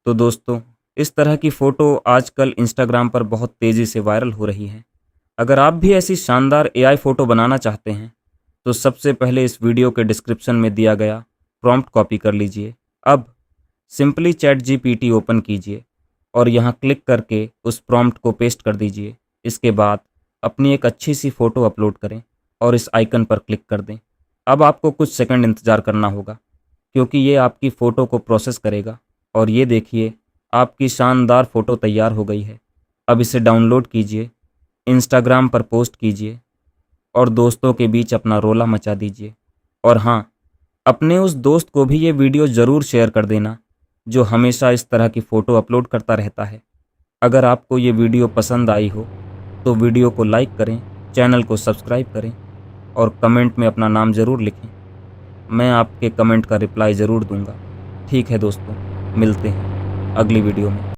तो दोस्तों, इस तरह की फ़ोटो आजकल इंस्टाग्राम पर बहुत तेज़ी से वायरल हो रही है। अगर आप भी ऐसी शानदार एआई फ़ोटो बनाना चाहते हैं, तो सबसे पहले इस वीडियो के डिस्क्रिप्शन में दिया गया प्रॉम्प्ट कॉपी कर लीजिए। अब सिंपली चैट जीपीटी ओपन कीजिए और यहाँ क्लिक करके उस प्रॉम्प्ट को पेस्ट कर दीजिए। इसके बाद अपनी एक अच्छी सी फ़ोटो अपलोड करें और इस आइकन पर क्लिक कर दें। अब आपको कुछ सेकंड इंतज़ार करना होगा, क्योंकि ये आपकी फ़ोटो को प्रोसेस करेगा। और ये देखिए, आपकी शानदार फ़ोटो तैयार हो गई है। अब इसे डाउनलोड कीजिए, इंस्टाग्राम पर पोस्ट कीजिए और दोस्तों के बीच अपना रोला मचा दीजिए। और हाँ, अपने उस दोस्त को भी ये वीडियो ज़रूर शेयर कर देना, जो हमेशा इस तरह की फ़ोटो अपलोड करता रहता है। अगर आपको ये वीडियो पसंद आई हो, तो वीडियो को लाइक करें, चैनल को सब्सक्राइब करें और कमेंट में अपना नाम ज़रूर लिखें। मैं आपके कमेंट का रिप्लाई ज़रूर दूंगा। ठीक है दोस्तों, मिलते हैं अगली वीडियो में।